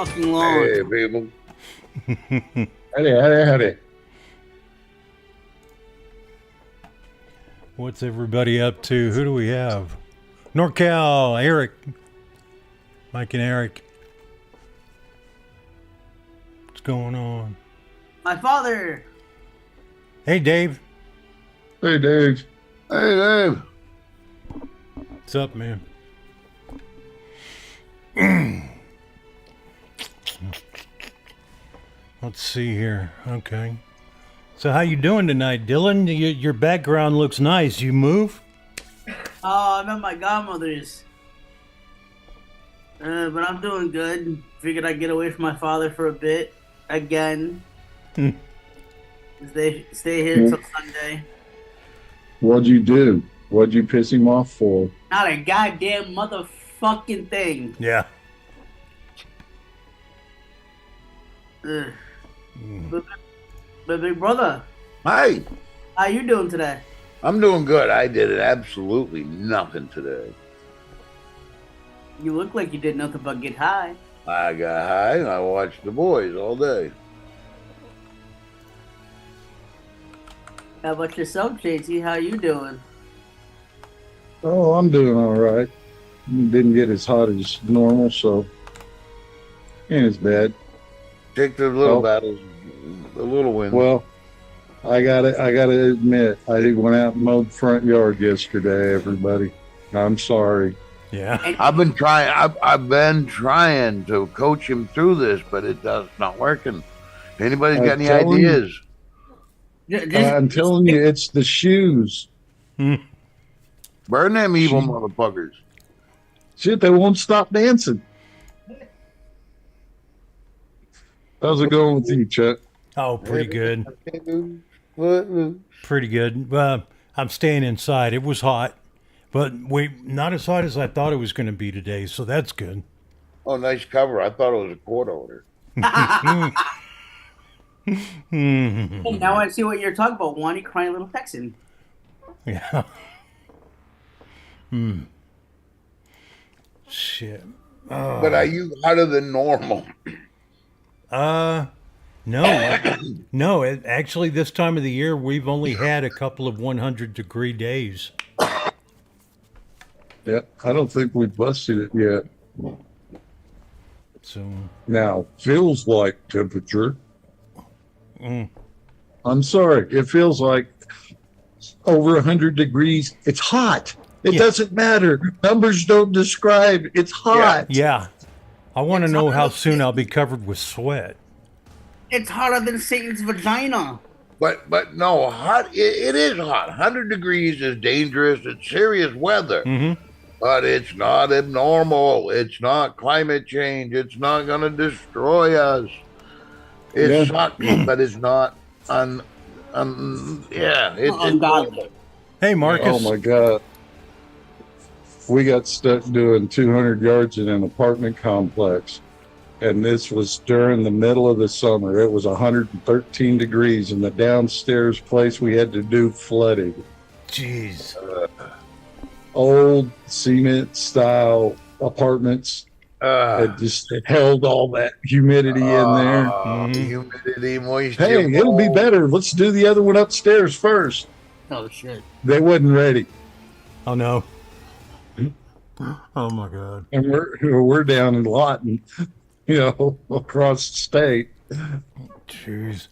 fucking long. Hey, people. Howdy. What's everybody up to? Who do we have? NorCal, Eric. Mike and Eric. What's going on? My father. Hey, Dave. Hey, Dave. Hey, Dave. What's up, man? Let's see here. Okay. So how you doing tonight, Dylan? Your background looks nice. You move? Oh, I'm at my godmother's. But I'm doing good. Figured I'd get away from my father for a bit. Again. Stay here until Sunday. What'd you do? What'd you piss him off for? Not a goddamn motherfucking thing. Yeah. But big brother, Hi. how you doing today? I'm doing good. I did absolutely nothing today. You look like you did nothing but get high. I got high and I watched the boys all day. How about yourself, JT? How you doing? Oh, I'm doing all right. Didn't get as hot as normal, so ain't as bad. Take the little battles, the little wins. Well, I gotta admit, I went out and mowed the front yard yesterday. Everybody, I'm sorry. Yeah. I've been trying to coach him through this, but it's not working. Anybody's got any ideas? I'm telling you, it's the shoes. Burn them evil motherfuckers. Shit, they won't stop dancing. How's it going with you, Chuck? Oh, pretty good. Pretty good. I'm staying inside. It was hot, but not as hot as I thought it was going to be today, so that's good. Oh, nice cover. I thought it was a court order. Hey, now I see what you're talking about, Wani, crying little Texan. Yeah. Shit. But are you hotter than normal? No. No, actually, this time of the year, we've only had a couple of 100-degree days. Yeah, I don't think we busted it yet. So now, feels like temperature. I'm sorry. It feels like over 100 degrees. It's hot. It doesn't matter. Numbers don't describe. It's hot. Yeah. I want to know how soon I'll be covered with sweat. It's hotter than Satan's vagina. But no, hot. It is hot. 100 degrees is dangerous. It's serious weather. But it's not abnormal. It's not climate change. It's not going to destroy us. It sucks, but it's not it's ungodly. Hey, Marcus. Oh, my God. We got stuck doing 200 yards in an apartment complex. And this was during the middle of the summer. It was 113 degrees in the downstairs place. We had to do flooding. Jeez. Old cement style apartments. It held all that humidity in there. Humidity, moisture. Hey, it'll be better. Let's do the other one upstairs first. Oh, shit. They wasn't ready. Oh, no. Oh, my God. And we're down in Lawton, across the state. Jeez.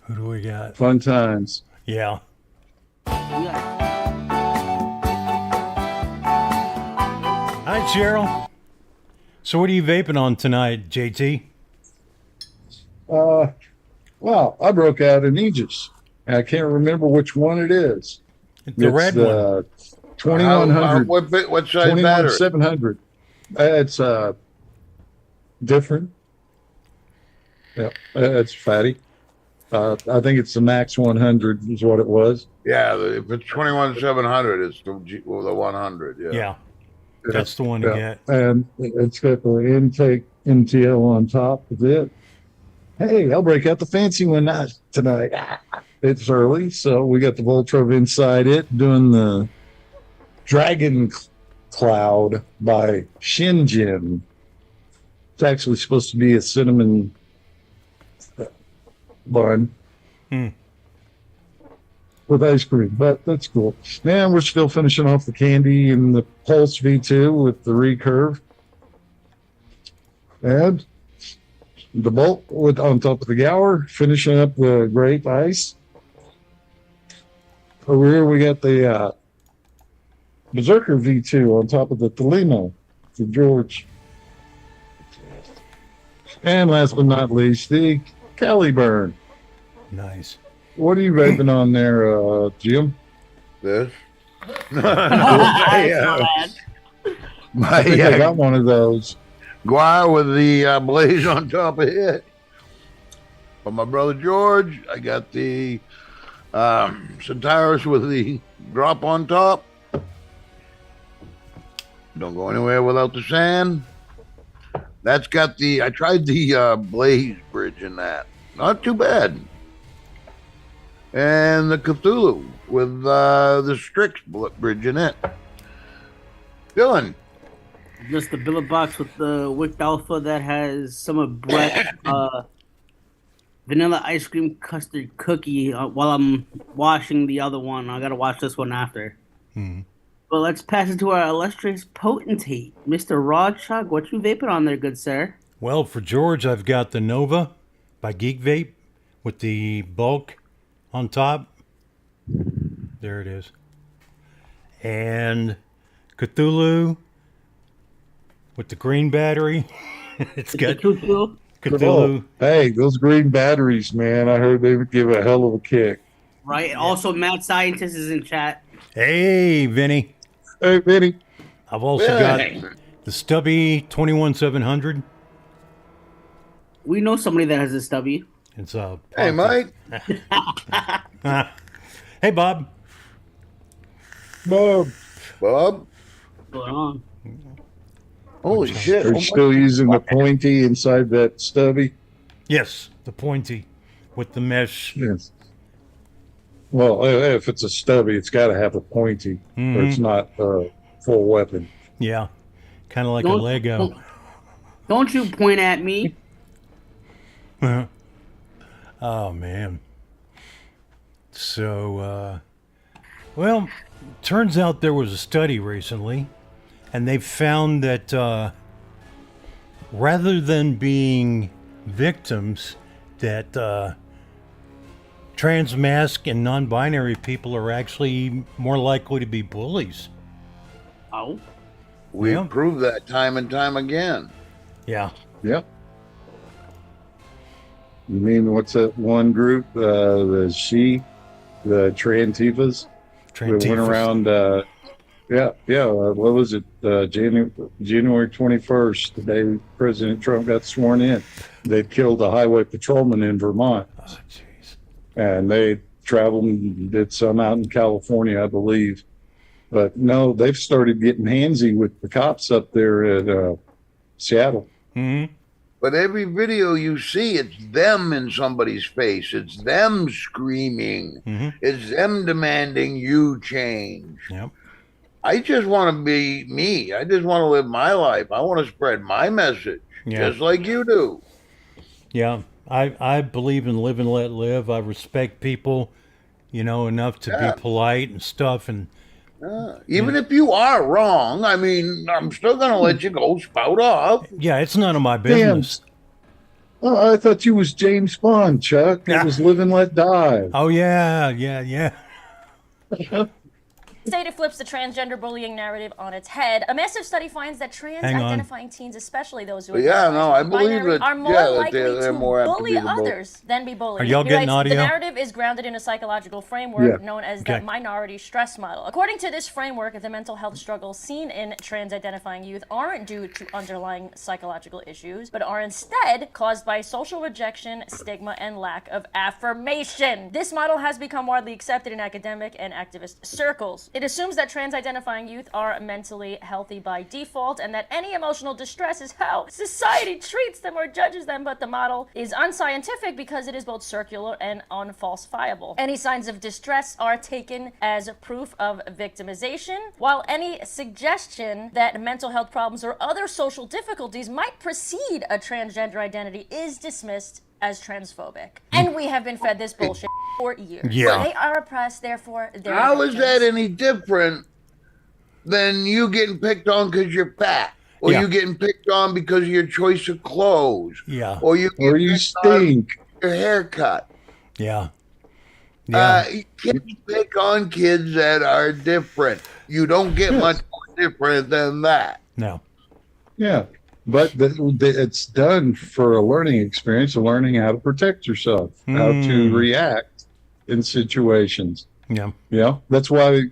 Who do we got? Fun times. Yeah. Hi, Cheryl. So what are you vaping on tonight, JT? Well, I broke out in Aegis. I can't remember which one it is. The red one. 2100. What size battery? 21700. It's different. Yeah, it's fatty. I think it's the Max 100 is what it was. Yeah, if it's 21700, it's the 100. Yeah. That's the one to get. And it's got the intake NTL on top of it. Hey, I'll break out the fancy one tonight. It's early, so we got the Voltrove inside it doing the Dragon Cloud by Shinjin. It's actually supposed to be a cinnamon bun with ice cream, but that's cool. Man, we're still finishing off the candy and the Pulse V2 with the recurve. And the Bolt with on top of the Gower, finishing up the Grape Ice. Over here we got the Berserker V2 on top of the Tolino for George. And last but not least, the Caliburn. Nice. What are you vaping on there, Jim? This. I think I got one of those. Guar with the blaze on top of it. For my brother George, I got the Centaurus with the drop on top. Don't go anywhere without the sand. That's got the, I tried the blaze bridge in that. Not too bad. And the Cthulhu with the Strix bridge in it. Dylan. Just the billet box with the Wicked Alpha that has some of Brett's vanilla ice cream custard cookie while I'm washing the other one. I gotta wash this one after. But let's pass it to our illustrious potentate, Mr. Rod Chuck. What you vaping on there, good sir? Well, for George, I've got the Nova by Geek Vape with the bulk on top. There it is. And Cthulhu with the green battery. It's got Cthulhu. Hey, those green batteries, man. I heard they would give a hell of a kick. Right. Yeah. Also, Mad Scientist is in chat. Hey, Vinny. Hey, Vinny. I've also got the Stubby 21700. We know somebody that has a Stubby. It's hey, Mike. Hey, Bob. Bob. Bob. What's going on? Holy shit. Are you still using the pointy inside that Stubby? Yes, the pointy with the mesh. Yes. Well, if it's a Stubby, it's got to have a pointy, or it's not a full weapon. Yeah, kind of like a Lego. Don't you point at me. Oh, man. So, well, turns out there was a study recently, and they found that rather than being victims, that trans, mask, and non-binary people are actually more likely to be bullies. Oh. We've proved that time and time again. Yeah. Yep. You mean, what's that one group? The Trantifas? That went around, what was it? January 21st, the day President Trump got sworn in. They killed a highway patrolman in Vermont. Oh, jeez. And they traveled and did some out in California, I believe. But no, they've started getting handsy with the cops up there at Seattle. Mm-hmm. But every video you see, it's them in somebody's face. It's them screaming. Mm-hmm. It's them demanding you change. Yep. I just want to be me. I just want to live my life. I want to spread my message, just like you do. Yeah. I believe in live and let live. I respect people, enough to be polite and stuff. And even if you are wrong, I mean, I'm still going to let you go spout off. Yeah, it's none of my business. Damn. Oh, I thought you was James Bond, Chuck. It was live and let die. Oh, yeah. State it flips the transgender bullying narrative on its head. A massive study finds that trans-identifying teens, especially those who I believe that are more likely to bully others than be bullied. Are y'all getting audio? The narrative is grounded in a psychological framework known as the minority stress model. According to this framework, the mental health struggles seen in trans-identifying youth aren't due to underlying psychological issues, but are instead caused by social rejection, stigma, and lack of affirmation. This model has become widely accepted in academic and activist circles. It assumes that trans-identifying youth are mentally healthy by default and that any emotional distress is how society treats them or judges them, but the model is unscientific because it is both circular and unfalsifiable. Any signs of distress are taken as proof of victimization, while any suggestion that mental health problems or other social difficulties might precede a transgender identity is dismissed as transphobic. And we have been fed this bullshit for years. Yeah. They are oppressed, therefore they're How is victims. that any different than you getting picked on because you're fat? Or Yeah. you getting picked on because of your choice of clothes? Yeah. Or you stink. your haircut? Yeah. Yeah. You can't pick on kids that are different. You don't get much more different than that. No. Yeah. But it's done for a learning experience, of learning how to protect yourself, how to react in situations. Yeah. Yeah. That's why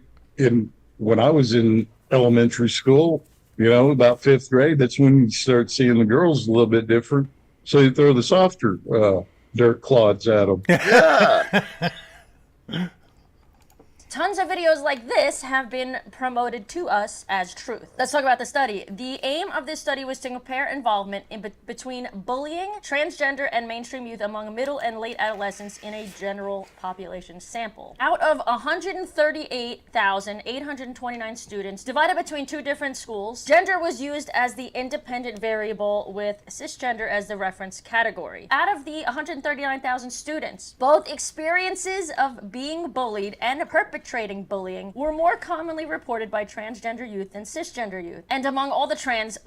when I was in elementary school, about 5th grade, that's when you start seeing the girls a little bit different. So you throw the softer dirt clods at them. Yeah. Tons of videos like this have been promoted to us as truth. Let's talk about the study. The aim of this study was to compare involvement between bullying, transgender, and mainstream youth among middle and late adolescents in a general population sample. Out of 138,829 students divided between 2 different schools, gender was used as the independent variable with cisgender as the reference category. Out of the 139,000 students, both experiences of being bullied and perpetrating bullying were more commonly reported by transgender youth than cisgender youth. And among all the trans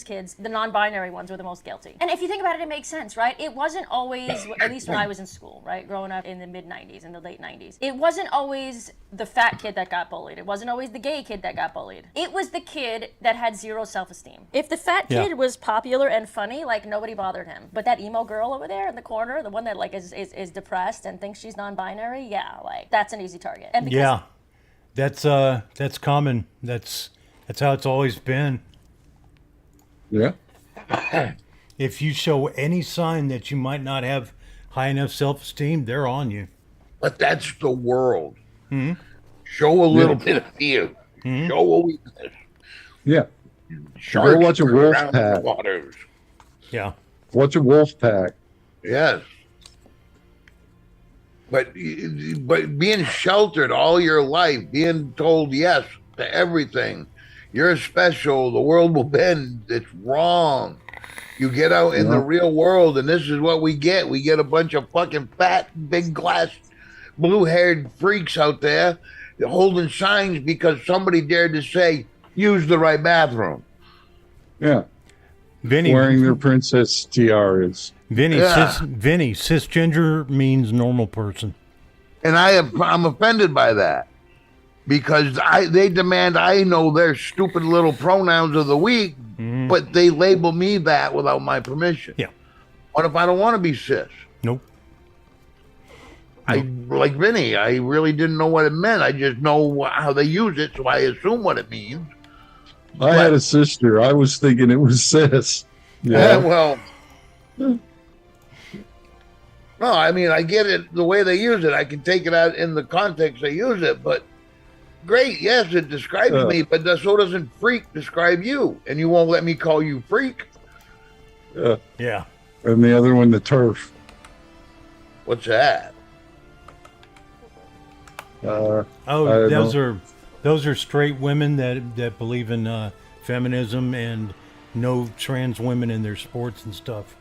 kids, the non-binary ones were the most guilty. And if you think about it, it makes sense, right? It wasn't always, at least when I was in school, right? Growing up in the mid-90s, in the late 90s. It wasn't always the fat kid that got bullied. It wasn't always the gay kid that got bullied. It was the kid that had zero self-esteem. If the fat kid was popular and funny, like nobody bothered him. But that emo girl over there in the corner, the one that like is depressed and thinks she's non-binary, yeah, like that's an easy target. And Yeah, that's common. That's how it's always been. Yeah. If you show any sign that you might not have high enough self-esteem, they're on you. But that's the world. Show a little bit of fear. Show a weakness. Yeah. Sharks watch a wolf around pack. the waters. Yeah. Watch a wolf pack. Yes. But being sheltered all your life, being told yes to everything, you're special, the world will bend, it's wrong. You get out in the real world, and this is what we get. We get a bunch of fucking fat, big glass, blue-haired freaks out there holding signs because somebody dared to say, use the right bathroom. Yeah. Vinny, Wearing their princess tiaras. Vinny, Yeah. Vinny, cisgender means normal person. And I'm offended by that because they demand I know their stupid little pronouns of the week, but they label me that without my permission. Yeah. What if I don't want to be cis? Nope. Like Vinny, I really didn't know what it meant. I just know how they use it, so I assume what it means. I had a sister. I was thinking it was cis. Yeah. Well, no, I mean, I get it the way they use it. I can take it out in the context they use it, but great, yes, it describes me, but so doesn't freak describe you, and you won't let me call you freak. Yeah. And the other one, the turf. What's that? Those are straight women that believe in feminism and no trans women in their sports and stuff.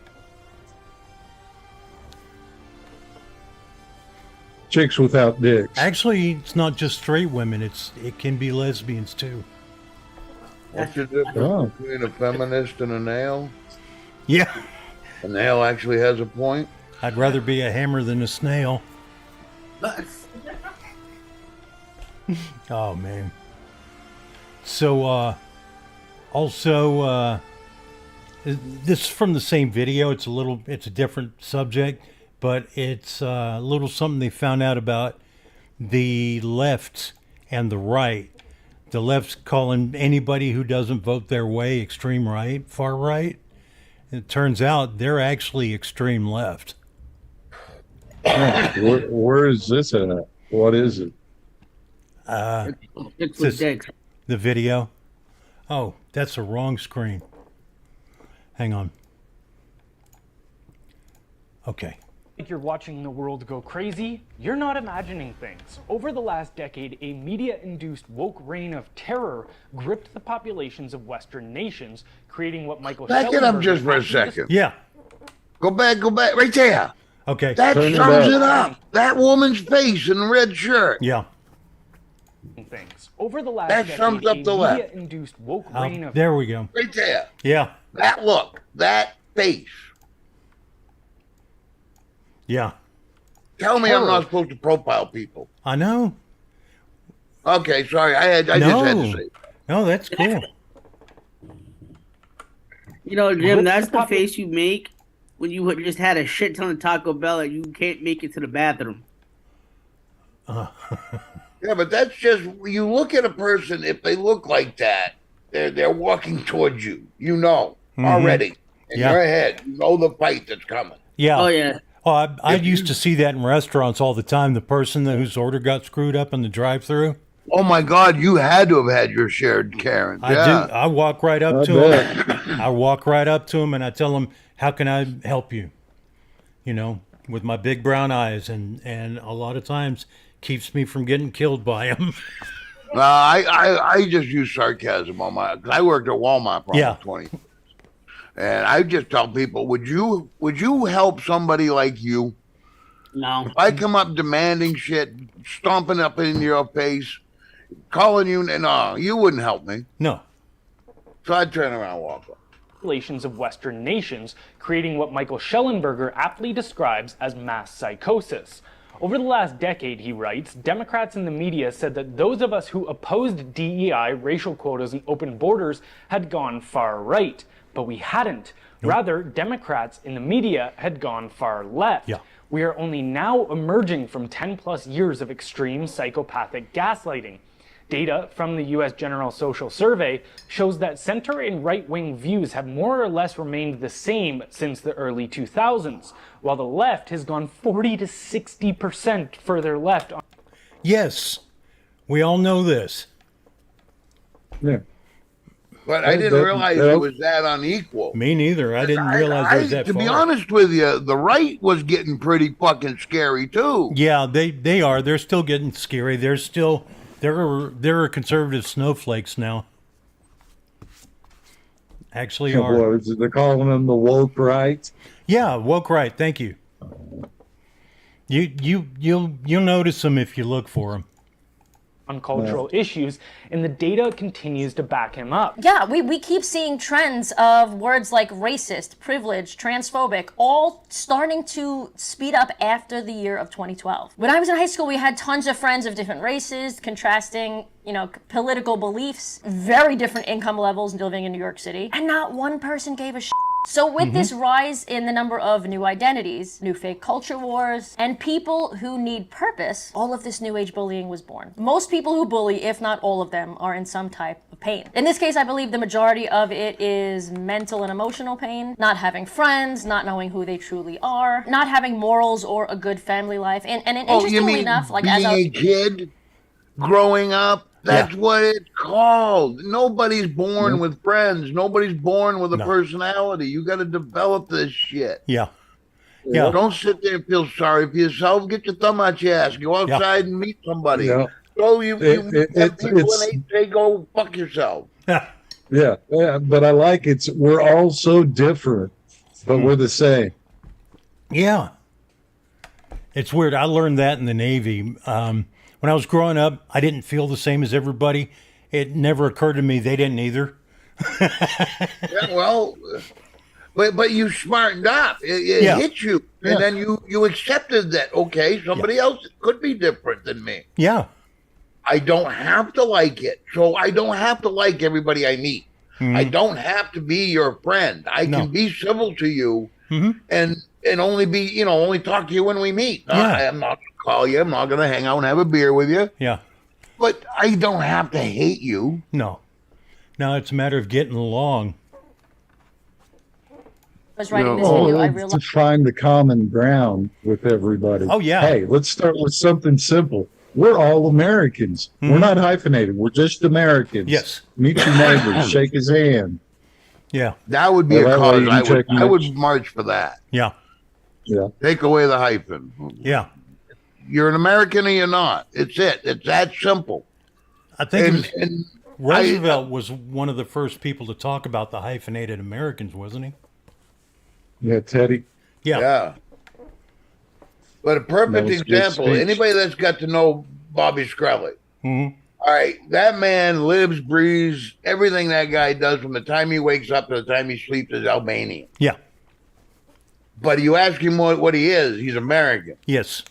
Chicks without dicks. Actually, it's not just straight women. It can be lesbians too. What's the difference between a feminist and a nail? Yeah. A nail actually has a point. I'd rather be a hammer than a snail. Oh man. So also this is from the same video. It's a different subject, but it's a little something they found out about the left and the right. The left's calling anybody who doesn't vote their way extreme right, far right. And it turns out they're actually extreme left. Where is this at? What is it? It's with dicks. The video. Oh, that's the wrong screen. Hang on. Okay. You're watching the world go crazy, you're not imagining things. Over the last decade, a media-induced woke reign of terror gripped the populations of Western nations, creating what Michael Back it up Schellenberger just for a second. Yeah. Go back, right there. Okay. That Turn it sums back. it up. That woman's face in the red shirt. Yeah. things. Over the last That decade, sums up the left. media-induced woke reign of There we go. Right there. Yeah. That look. That face. Yeah. Tell me I'm not supposed to profile people. I know. Okay, sorry. I just had to say. No, that's cool. You know, Jim, that's the face you make when you just had a shit ton of Taco Bell and you can't make it to the bathroom. Yeah, but that's just, you look at a person, if they look like that, they're walking towards you. You know already. In Yeah. your head, you know the fight that's coming. Yeah. Oh, yeah. Oh, I used to see that in restaurants all the time. The person whose order got screwed up in the drive-through. Oh my God, you had to have had your shared Karen. I do. I walk right up to him. I walk right up to him and I tell him, "How can I help you?" You know, with my big brown eyes, and a lot of times keeps me from getting killed by him. I just use sarcasm on my. Cause I worked at Walmart for almost 20 years, and I just tell people, would you help somebody like you? No. If I come up demanding shit, stomping up in your face, calling you, no, you wouldn't help me. No. So I'd turn around and walk off. populations of Western nations, creating what Michael Schellenberger aptly describes as mass psychosis. Over the last decade, he writes, Democrats in the media said that those of us who opposed DEI, racial quotas, and open borders had gone far right, but we hadn't. Rather, Democrats in the media had gone far left. Yeah. We are only now emerging from 10 plus years of extreme psychopathic gaslighting. Data from the US General Social Survey shows that center and right-wing views have more or less remained the same since the early 2000s, while the left has gone 40 to 60% further left. Yes. We all know this. Yeah. But I didn't realize it was that unequal. Me neither. I didn't realize it was that to far. be honest with you, the right was getting pretty fucking scary too. Yeah, they are. They're still getting scary. They're still there are conservative snowflakes now. Actually are. What, they're calling them the woke right. Yeah, woke right. Thank you. You'll notice them if you look for them. On cultural issues, and the data continues to back him up. Yeah, we keep seeing trends of words like racist, privileged, transphobic, all starting to speed up after the year of 2012. When I was in high school, we had tons of friends of different races, contrasting, political beliefs, very different income levels living in New York City, and not one person gave a shit. So with this rise in the number of new identities, new fake culture wars, and people who need purpose, all of this new age bullying was born. Most people who bully, if not all of them, are in some type of pain. In this case, I believe the majority of it is mental and emotional pain, not having friends, not knowing who they truly are, not having morals or a good family life. And interestingly enough, like as a kid growing up, that's what it's called. Nobody's born with friends. Nobody's born with a personality. You got to develop this shit. Yeah. Yeah. Don't sit there and feel sorry for yourself. Get your thumb out your ass. Go outside and meet somebody. Yeah. So you people when they go fuck yourself. Yeah, but I like we're all so different, but we're the same. Yeah. It's weird. I learned that in the Navy. When I was growing up, I didn't feel the same as everybody. It never occurred to me they didn't either. Yeah, well, but you smartened up. It hit you, and then you accepted that. Okay, somebody else could be different than me. Yeah. I don't have to like it, so I don't have to like everybody I meet. I don't have to be your friend. I can be civil to you, and only be only talk to you when we meet. I'm not gonna call you. I'm not gonna hang out and have a beer with you. Yeah. But I don't have to hate you. No. No, it's a matter of getting along. I was writing this video, I realized to find the common ground with everybody. Oh, yeah. Hey, let's start with something simple. we're all Americans. We're not hyphenated. We're just Americans. Yes. Meet your neighbor, shake his hand. Yeah. That would be Well, a that way cause you can check I would march for that. Yeah. Yeah. Take away the hyphen. Yeah. You're an American or you're not. It's it. It's that simple. I think And Roosevelt was one of the first people to talk about the hyphenated Americans, wasn't he? Yeah, Teddy. Yeah. Yeah. But a perfect That was a good example, speech. anybody that's got to know Bobby Skrelly. Mhm. All right, that man lives, breathes, everything that guy does from the time he wakes up to the time he sleeps is Albanian. Yeah. But you ask him what he is, he's American. Yes.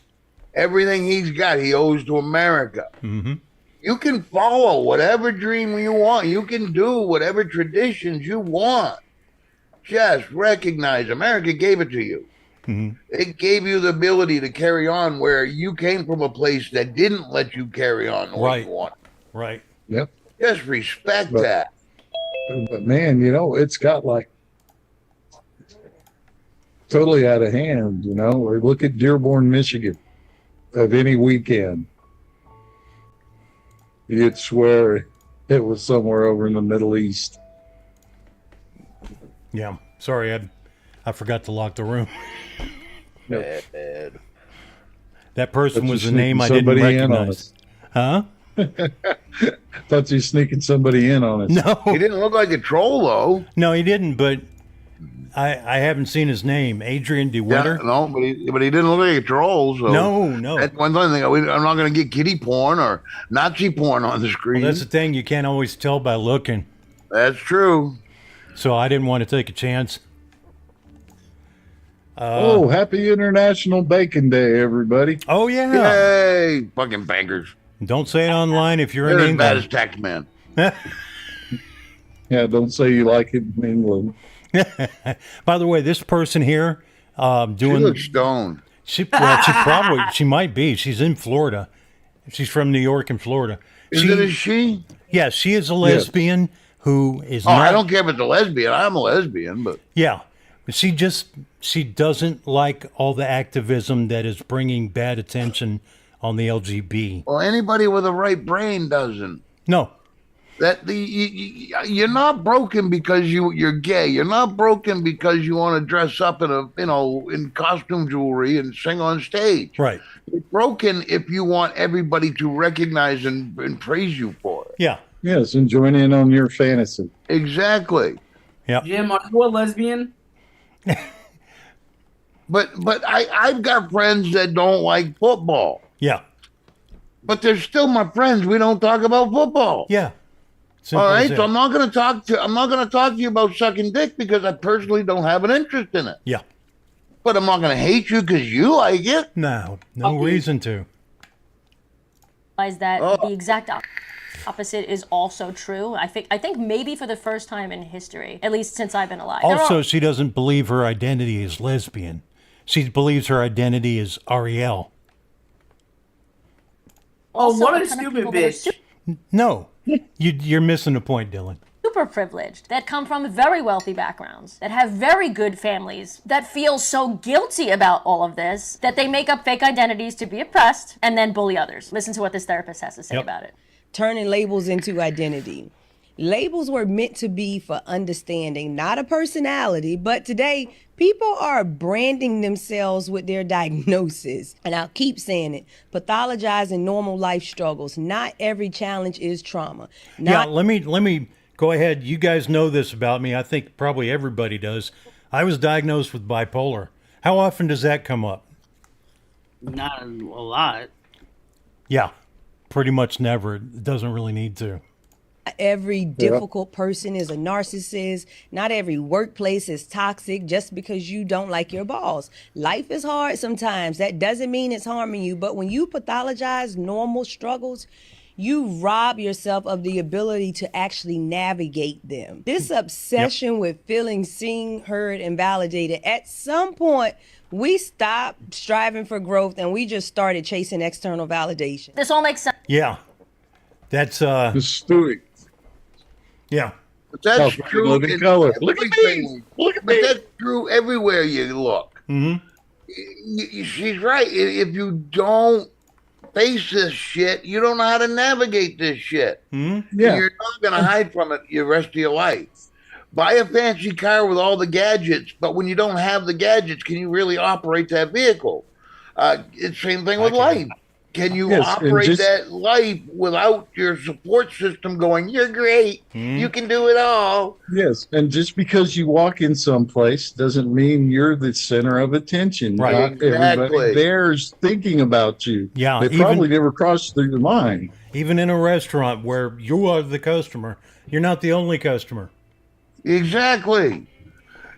Everything he's got, he owes to America. Mm-hmm. You can follow whatever dream you want. You can do whatever traditions you want. Just recognize America gave it to you. Mm-hmm. It gave you the ability to carry on where you came from a place that didn't let you carry on the way you want. Right. Yep. Just respect But- that. But man, it's got like totally out of hand, Or look at Dearborn, Michigan, of any weekend. You'd swear it was somewhere over in the Middle East. Yeah. Sorry, I forgot to lock the room. Yep. Bad. That person Thought was you a name I sneaking didn't somebody in on recognize. Huh? Thought you were sneaking somebody in on us. No. He didn't look like a troll, though. No, he didn't, but I haven't seen his name. Adrian Yeah, DeWinter? no, but he didn't look like a troll. So No. That's one thing. I'm not going to get kiddie porn or Nazi porn on the screen. Well, that's the thing. You can't always tell by looking. That's true. So I didn't want to take a chance. Happy International Bacon Day, everybody. Oh, yeah. Yay, fucking bankers. Don't say it online if you're They're in as bad as England. Taxman. Yeah, don't say you like it in England. By the way, this person here She doing... looks stoned. She might be. She's in Florida. She's from New York and Florida. Is it a she? Yeah, she is a lesbian who is Oh, not... I don't care if it's a lesbian. I'm a lesbian, but Yeah. She doesn't like all the activism that is bringing bad attention on the LGB. well, anybody with a right brain doesn't. No. You're not broken because you're gay. You're not broken because you want to dress up in costume jewelry and sing on stage. Right. You're broken if you want everybody to recognize and praise you for it. Yeah. Yes, and join in on your fantasy. Exactly. Yeah. Jim, are you a lesbian? But I've got friends that don't like football. Yeah. But they're still my friends. We don't talk about football. Yeah. Simple All as right, that. so I'm not going to talk to you about sucking dick because I personally don't have an interest in it. Yeah. But I'm not going to hate you because you like it. No reason to. Realize that the exact opposite is also true. I think maybe for the first time in history, at least since I've been alive. Also, she doesn't believe her identity is lesbian. She believes her identity is Ariel. Oh, what a ton of stupid people that are bitch. No. You're missing the point, Dylan. super privileged, that come from very wealthy backgrounds, that have very good families, that feel so guilty about all of this that they make up fake identities to be oppressed and then bully others. Listen to what this therapist has to say about it. Turning labels into identity. Labels were meant to be for understanding, not a personality, but today people are branding themselves with their diagnosis. And I'll keep saying it, pathologizing normal life struggles. Not every challenge is trauma. Let me go ahead. You guys know this about me. I think probably everybody does. I was diagnosed with bipolar. How often does that come up? Not a lot. Yeah, pretty much never. It doesn't really need to. Every difficult person is a narcissist. Not every workplace is toxic just because you don't like your boss. Life is hard sometimes. That doesn't mean it's harming you. But when you pathologize normal struggles, you rob yourself of the ability to actually navigate them. This obsession with feeling seen, heard, and validated, at some point, we stopped striving for growth and we just started chasing external validation. This all makes sense. Yeah, that's Just Stewie. yeah. But that's Oh, true. look at in color. Look at everything. me. Look at But me. that's true everywhere you look. Mm-hmm. She's right. If you don't face this shit, you don't know how to navigate this shit. Mm-hmm. Yeah. You're not going to hide from it the rest of your life. Buy a fancy car with all the gadgets, but when you don't have the gadgets, can you really operate that vehicle? It's the same thing with life. Can you operate that life without your support system going, you're great, you can do it all? Yes, and just because you walk in someplace doesn't mean you're the center of attention. Right. Not everybody there's thinking about you. Yeah, they probably never crossed through your mind. Even in a restaurant where you are the customer, you're not the only customer. Exactly.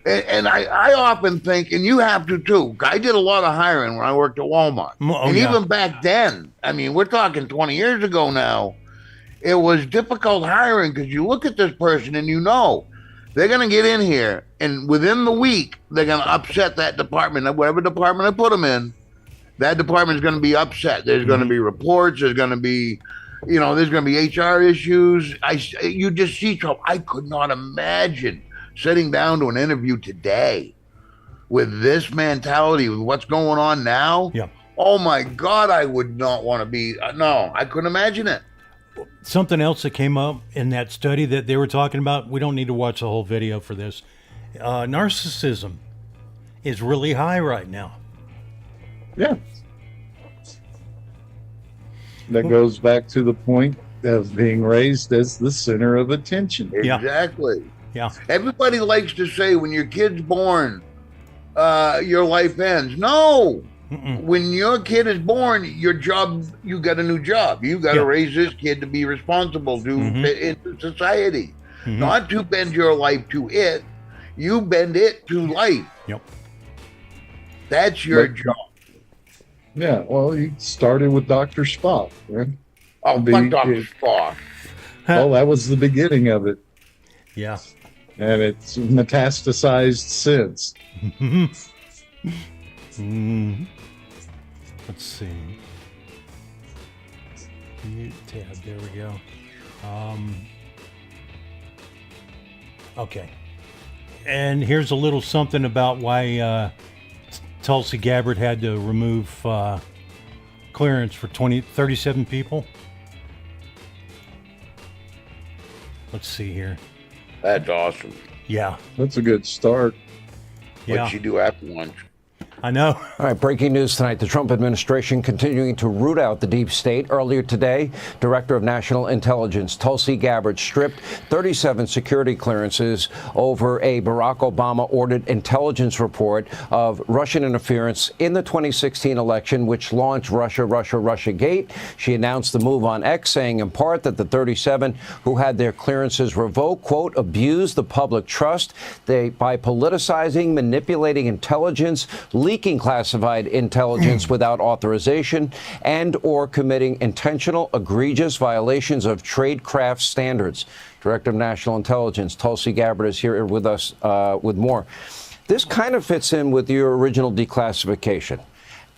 And I often think, and you have to too, I did a lot of hiring when I worked at Walmart. Even back then, I mean, we're talking 20 years ago now, it was difficult hiring because you look at this person and you know they're going to get in here and within the week, they're going to upset that department, whatever department I put them in, that department is going to be upset. There's going to be reports, there's going to be, there's going to be HR issues. You just see trouble. I could not imagine sitting down to an interview today with this mentality, with what's going on now. Yeah. Oh my God, I would not want to be. No, I couldn't imagine it. Something else that came up in that study that they were talking about, we don't need to watch the whole video for this. Narcissism is really high right now. Yeah. That goes back to the point of being raised as the center of attention. Exactly. Yeah. Everybody likes to say when your kid's born, your life ends. No. When your kid is born, your job, you got a new job. You got to raise this kid to be responsible to fit into society, not to bend your life to it. You bend it to life. Yep. That's your job. Yeah. Well, you started with Dr. Spock, right? Oh, fuck Dr. Spock. Well, that was the beginning of it. Yeah. And it's metastasized since. Let's see. Mute tab. There we go. Okay. And here's a little something about why Tulsi Gabbard had to remove clearance for 37 people. Let's see here. That's awesome. Yeah. That's a good start. Yeah. What you do after lunch. I know. All right, breaking news tonight. The Trump administration continuing to root out the deep state. Earlier today, Director of National Intelligence Tulsi Gabbard stripped 37 security clearances over a Barack Obama-ordered intelligence report of Russian interference in the 2016 election, which launched Russiagate. She announced the move on X, saying in part that the 37 who had their clearances revoked, quote, abused the public trust by politicizing, manipulating intelligence, leaking classified intelligence without authorization, and or committing intentional, egregious violations of tradecraft standards. Director of National Intelligence Tulsi Gabbard is here with us with more. This kind of fits in with your original declassification.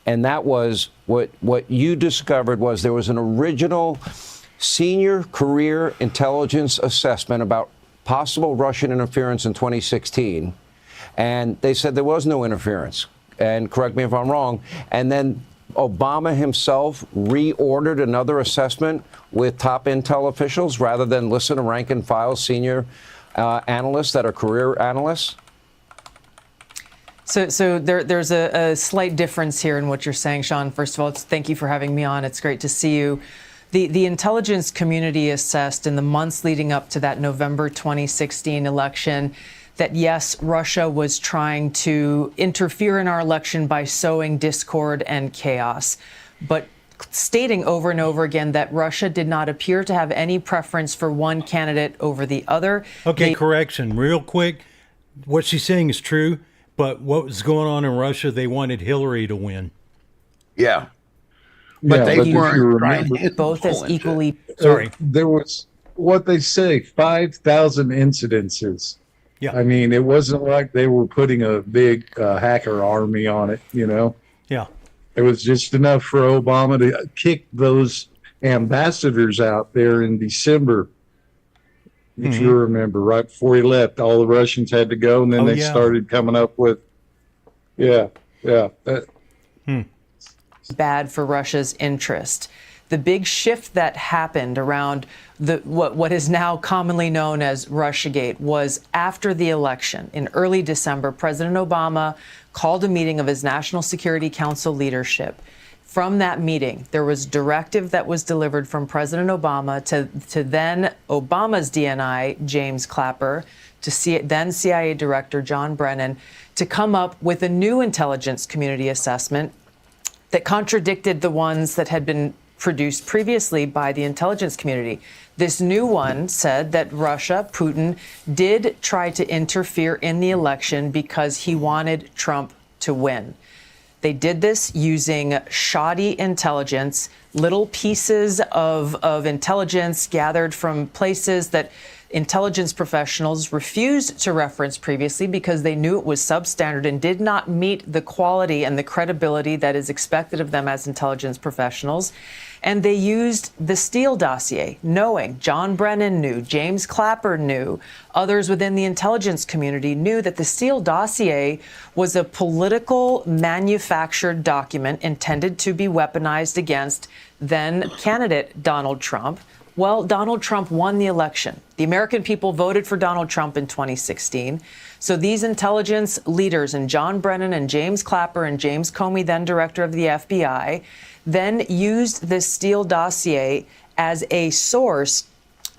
And that was what you discovered was there was an original senior career intelligence assessment about possible Russian interference in 2016. And they said there was no interference. And correct me if I'm wrong. And then Obama himself reordered another assessment with top intel officials rather than listen to rank and file senior analysts that are career analysts. So there's a slight difference here in what you're saying, Sean. First of all, thank you for having me on. It's great to see you. The intelligence community assessed in the months leading up to that November 2016 election that, yes, Russia was trying to interfere in our election by sowing discord and chaos, but stating over and over again that Russia did not appear to have any preference for one candidate over the other. Okay, correction, real quick. What she's saying is true, but what was going on in Russia, they wanted Hillary to win. Yeah. But they weren't trying to both as equally. Sorry. There was, what they say, 5,000 incidences. Yeah. I mean, it wasn't like they were putting a big hacker army on it, you know? Yeah. It was just enough for Obama to kick those ambassadors out there in December. If you remember, right before he left, all the Russians had to go, and then they started coming up with, bad for Russia's interest. The big shift that happened around what is now commonly known as Russiagate was after the election. In early December, President Obama called a meeting of his National Security Council leadership. From that meeting, there was directive that was delivered from President Obama to then Obama's DNI, James Clapper, to then CIA Director John Brennan, to come up with a new intelligence community assessment that contradicted the ones that had been produced previously by the intelligence community. This new one said that Russia, Putin, did try to interfere in the election because he wanted Trump to win. They did this using shoddy intelligence, little pieces of intelligence gathered from places that intelligence professionals refused to reference previously because they knew it was substandard and did not meet the quality and the credibility that is expected of them as intelligence professionals. And they used the Steele dossier, knowing John Brennan knew, James Clapper knew, others within the intelligence community knew that the Steele dossier was a political manufactured document intended to be weaponized against then candidate Donald Trump. Well, Donald Trump won the election. The American people voted for Donald Trump in 2016. So these intelligence leaders, and John Brennan and James Clapper and James Comey, then director of the FBI, then used this Steele dossier as a source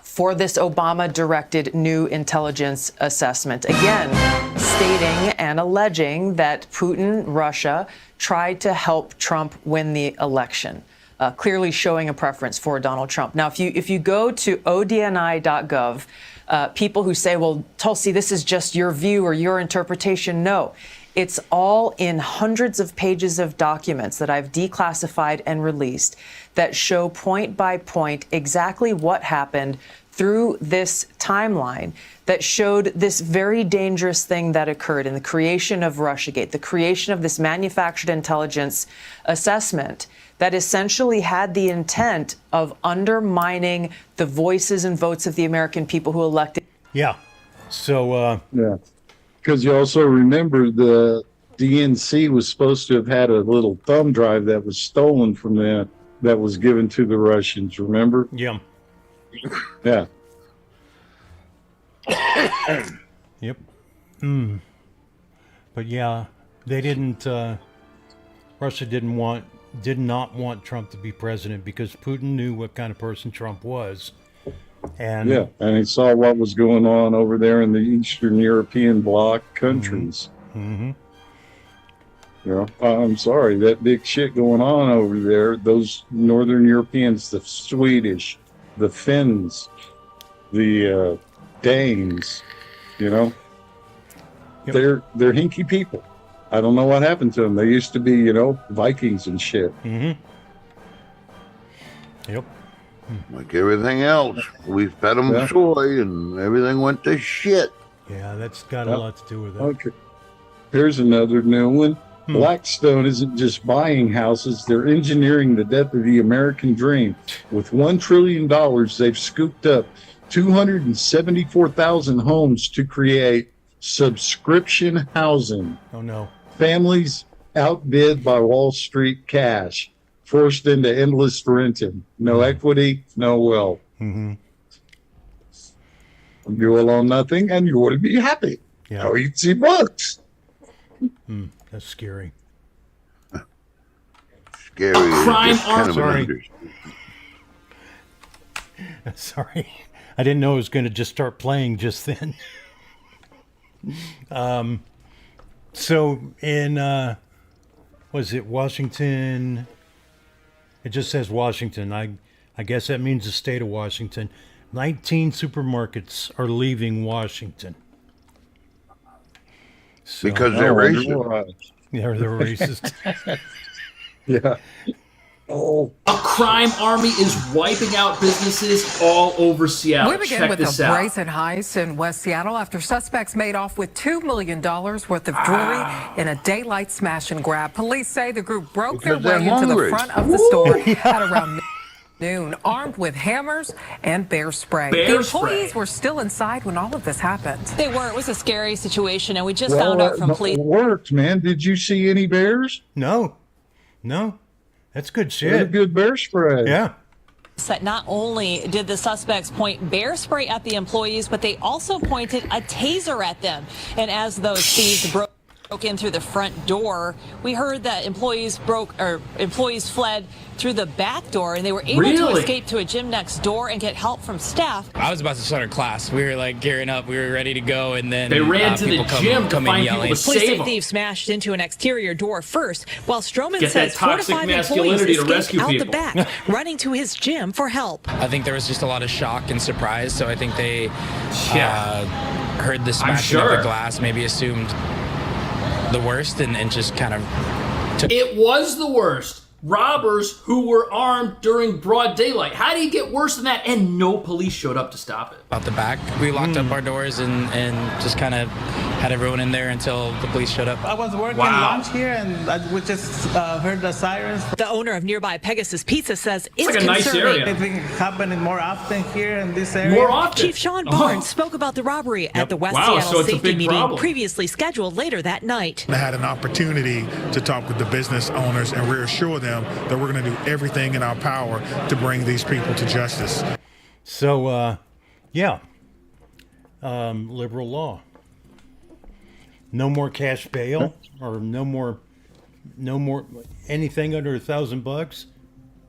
for this Obama-directed new intelligence assessment. Again, stating and alleging that Putin, Russia, tried to help Trump win the election. Clearly showing a preference for Donald Trump. Now, if you go to odni.gov, people who say, well, Tulsi, this is just your view or your interpretation, no. It's all in hundreds of pages of documents that I've declassified and released that show point by point exactly what happened through this timeline that showed this very dangerous thing that occurred in the creation of Russiagate, the creation of this manufactured intelligence assessment that essentially had the intent of undermining the voices and votes of the American people who elected. Yeah. So, yeah. Because you also remember the DNC was supposed to have had a little thumb drive that was stolen from them that was given to the Russians, remember? Yeah. Yeah. Yep. But yeah, they didn't, Russia did not want Trump to be president because Putin knew what kind of person Trump was. And yeah, and he saw what was going on over there in the Eastern European bloc countries. Mm-hmm. You know, I'm sorry, that big shit going on over there, those Northern Europeans, the Swedish, the Finns, the Danes, you know, they're hinky people. I don't know what happened to them. They used to be, you know, Vikings and shit. Mm-hmm. Yep. Like everything else, we fed them soy and everything went to shit. Yeah, that's got a lot to do with it. Okay. Here's another new one. Blackstone isn't just buying houses, they're engineering the death of the American dream. With $1 trillion, they've scooped up 274,000 homes to create subscription housing. Oh, no. Families outbid by Wall Street cash, forced into endless renting. No equity, no wealth. Mm-hmm. You will own nothing, and you would be happy. Yeah. How you see bucks. That's scary. Scary. Crime Sorry. Sorry. I didn't know it was going to just start playing just then. So in, was it Washington? It just says Washington. I guess that means the state of Washington. 19 supermarkets are leaving Washington. So, because they're racist. Yeah, they're racist. Yeah. Oh. A crime army is wiping out businesses all over Seattle. We begin with a brazen heist in West Seattle after suspects made off with $2 million worth of jewelry in a daylight smash and grab. Police say the group broke their way into the front of the store at around noon, armed with hammers and bear spray. The employees were still inside when all of this happened. They were. It was a scary situation, and we just found out from police. It worked, man. Did you see any bears? No. That's good That's shit. a good bear spray. Yeah. That not only did the suspects point bear spray at the employees, but they also pointed a taser at them. And as those thieves broke in through the front door, we heard that employees fled through the back door, and they were able to escape to a gym next door and get help from staff. I was about to start a class. We were like gearing up. We were ready to go, and then they ran to the gym to come find in yelling. people to Police save say them. thieves smashed into an exterior door first, while Stroman Get says that 4 to toxic 5 masculinity employees to rescue escaped out the people. back, running to his gym for help. I think there was just a lot of shock and surprise. So I think they heard the smashing of the glass, maybe assumed the worst, and just kind of took. It was the worst. Robbers who were armed during broad daylight. How do you get worse than that? And no police showed up to stop it. Out the back, we locked up our doors and just kind of had everyone in there until the police showed up. I was working lunch here, and we just heard the sirens. The owner of nearby Pegasus Pizza says it's like a nice concerning. area. I think it's happening more often here in this area. More often. Chief Sean Barnes spoke about the robbery at the West Wow, Seattle so it's a safety big meeting problem. previously scheduled later that night. I had an opportunity to talk with the business owners and reassure them that we're going to do everything in our power to bring these people to justice. So, liberal law. No more cash bail, or no more anything under $1,000.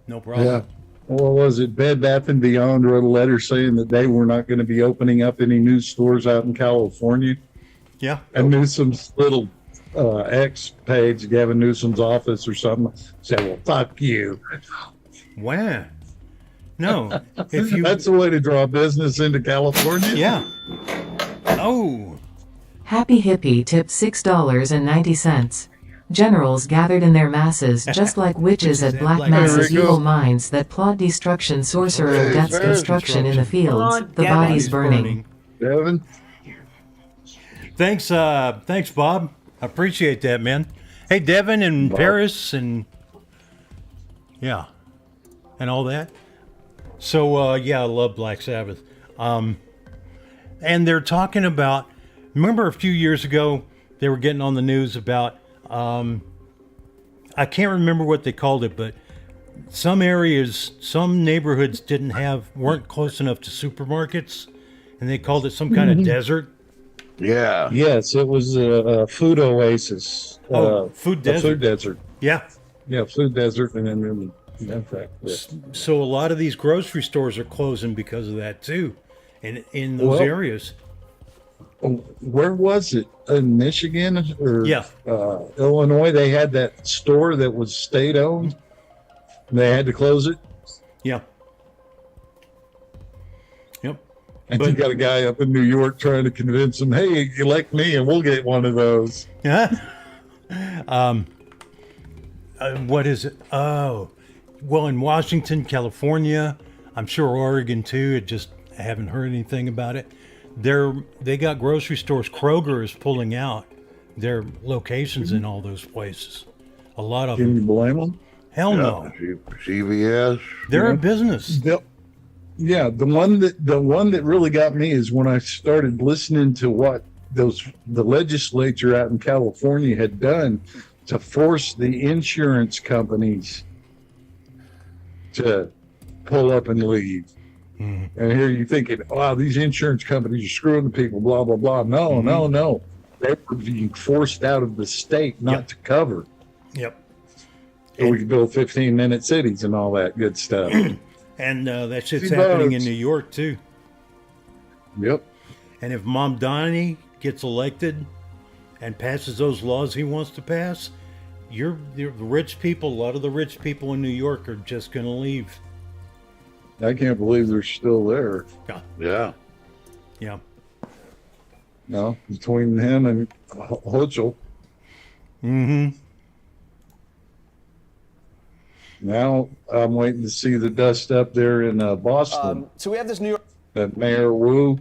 No problem. Yeah. What was it? Bed Bath & Beyond wrote a letter saying that they were not going to be opening up any new stores out in California. Yeah. And Newsom's little X page, Gavin Newsom's office or something, said, well, fuck you. Wow. No. If you That's the way to draw business into California. Yeah. Oh. Happy Hippie tipped $6.90. Generals gathered in their masses, just like witches at black masses, evil minds that plot destruction, sorcerer of death's construction in the fields, the bodies burning. Devin? Thanks, Bob. I appreciate that, man. Hey, Devin and Paris and and all that. So, I love Black Sabbath. And they're talking about, remember a few years ago, they were getting on the news about, I can't remember what they called it, but some areas, some neighborhoods weren't close enough to supermarkets, and they called it some kind of desert. Yeah. Yes, it was a food oasis. Food desert. Food desert. Yeah. Yeah, food desert, and then in fact, yeah. So a lot of these grocery stores are closing because of that too, in those areas. Where was it? In Michigan or Illinois? They had that store that was state-owned. They had to close it. Yeah. Yep. And you got a guy up in New York trying to convince him, hey, elect me and we'll get one of those. Yeah. What is it? Oh, well, in Washington, California, I'm sure Oregon too. I haven't heard anything about it. They got grocery stores. Kroger is pulling out their locations in all those places. A lot of them. Can you blame them? Hell no. CVS. They're a business. Yeah, the one that really got me is when I started listening to what the legislature out in California had done to force the insurance companies to pull up and leave. Mm-hmm. And here you're thinking, wow, these insurance companies are screwing the people, blah, blah, blah. No, no. They were being forced out of the state not to cover. Yep. So we could build 15-minute cities and all that good stuff. And that shit's happening in New York too. Yep. And if Mom Donnie gets elected and passes those laws he wants to pass, the rich people, a lot of the rich people in New York are just going to leave. I can't believe they're still there. Yeah. Yeah. No, between him and Hochul. Mm-hmm. Now I'm waiting to see the dust up there in Boston. So we have this New York. That Mayor Wu.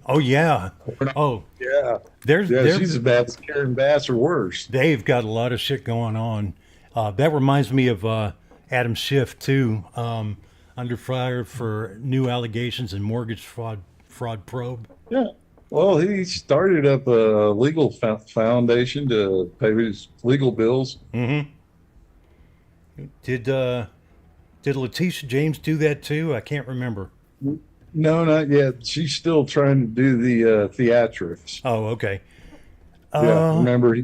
Oh yeah. Oh yeah. She's as bad as Karen Bass or worse. They've got a lot of shit going on. That reminds me of Adam Schiff too. Under fire for new allegations in mortgage fraud probe. Yeah. Well, he started up a legal foundation to pay his legal bills. Mm-hmm. Did Letitia James do that too? I can't remember. No, not yet. She's still trying to do the theatrics. Oh, okay. Yeah, remember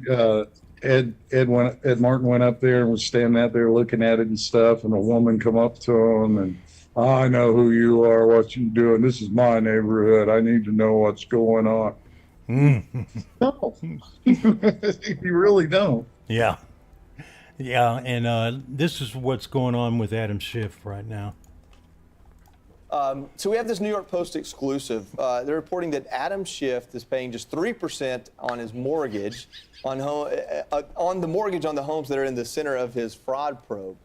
Ed Martin went up there and was standing out there looking at it and stuff, and a woman come up to him and, I know who you are, what you doing. This is my neighborhood. I need to know what's going on. No, you really don't. Yeah. Yeah, and this is what's going on with Adam Schiff right now. So we have this New York Post exclusive. They're reporting that Adam Schiff is paying just 3% on his mortgage, on the mortgage on the homes that are in the center of his fraud probe.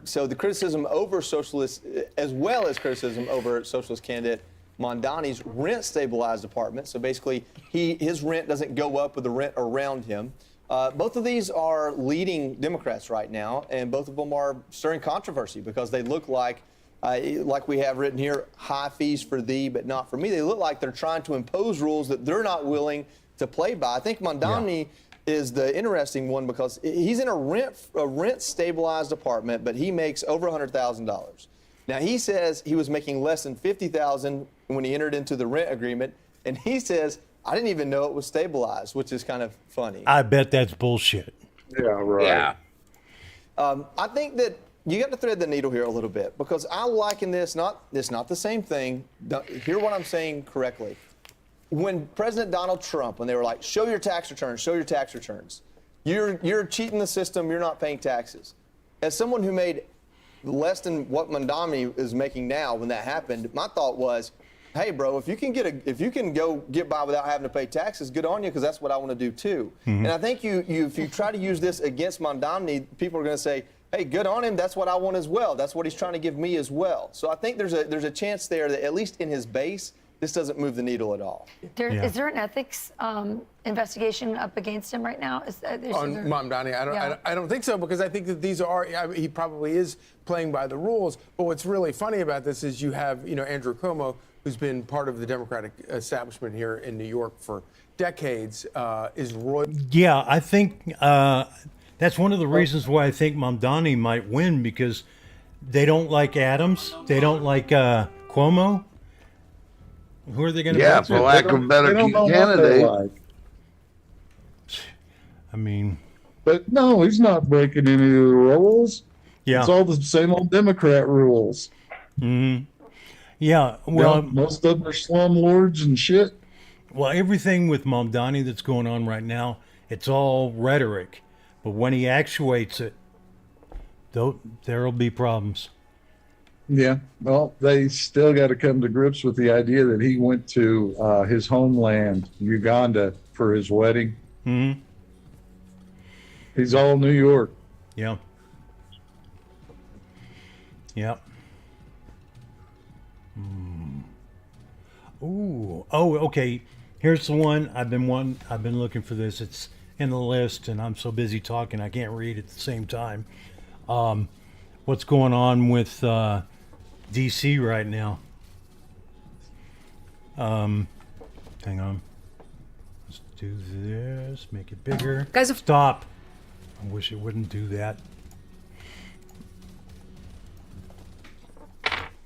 So the criticism over socialists, as well as criticism over socialist candidate Mondani's rent-stabilized apartment. So basically, his rent doesn't go up with the rent around him. Both of these are leading Democrats right now, and both of them are stirring controversy because they look like we have written here, high fees for thee, but not for me. They look like they're trying to impose rules that they're not willing to play by. I think Mondani is the interesting one because he's in a rent-stabilized apartment, but he makes over $100,000. Now, he says he was making less than $50,000 when he entered into the rent agreement, and he says, I didn't even know it was stabilized, which is kind of funny. I bet that's bullshit. Yeah, right. Yeah. I think that you got to thread the needle here a little bit because I liken this, it's not the same thing. Hear what I'm saying correctly. When President Donald Trump, when they were like, show your tax returns, you're cheating the system, you're not paying taxes. As someone who made less than what Mondani is making now when that happened, my thought was, hey, bro, if you can go get by without having to pay taxes, good on you, because that's what I want to do too. And I think if you try to use this against Mondani, people are going to say, hey, good on him. That's what I want as well. That's what he's trying to give me as well. So I think there's a chance there that at least in his base, this doesn't move the needle at all. Is there an ethics investigation up against him right now? On Mondani, I don't think so because I think that these are, he probably is playing by the rules. But what's really funny about this is you have, Andrew Cuomo, who's been part of the Democratic establishment here in New York for decades, is royal. Yeah, I think that's one of the reasons why I think Mondani might win because they don't like Adams, they don't like Cuomo. Who are they going to vote for lack of a better candidate. I mean, but no, he's not breaking any of the rules. Yeah, it's all the same old Democrat rules. Yeah, well, most of them are slumlords and shit. Well, everything with Mondani that's going on right now, it's all rhetoric. But when he actuates it, there'll be problems. Yeah, well, they still got to come to grips with the idea that he went to his homeland, Uganda, for his wedding. He's all New York. Yeah. Yeah. Ooh. Oh, okay. Here's the one I've been looking for this. It's in the list, and I'm so busy talking I can't read at the same time. What's going on with DC right now? Hang on. Let's do this. Make it bigger. Guys, stop. I wish it wouldn't do that.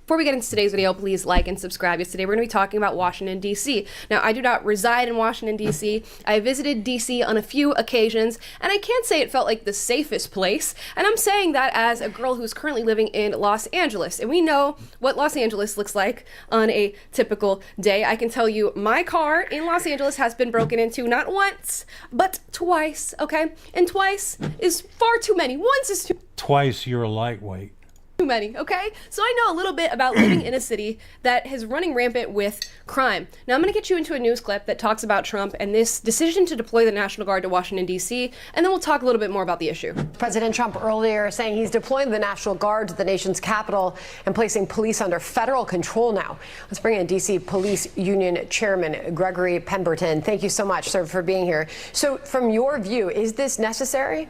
Before we get into today's video, please like and subscribe. Today we're going to be talking about Washington, D.C. Now, I do not reside in Washington, D.C. I visited D.C. on a few occasions, and I can't say it felt like the safest place. And I'm saying that as a girl who's currently living in Los Angeles. And we know what Los Angeles looks like on a typical day. I can tell you my car in Los Angeles has been broken into not once, but twice, okay? And twice is far too many. Once is too... Twice you're a lightweight. Too many, okay? So I know a little bit about living in a city that is running rampant with crime. Now I'm going to get you into a news clip that talks about Trump and this decision to deploy the National Guard to Washington, D.C., and then we'll talk a little bit more about the issue. President Trump earlier saying he's deploying the National Guard to the nation's capital and placing police under federal control now. Let's bring in D.C. Police Union Chairman Gregory Pemberton. Thank you so much, sir, for being here. So from your view, is this necessary?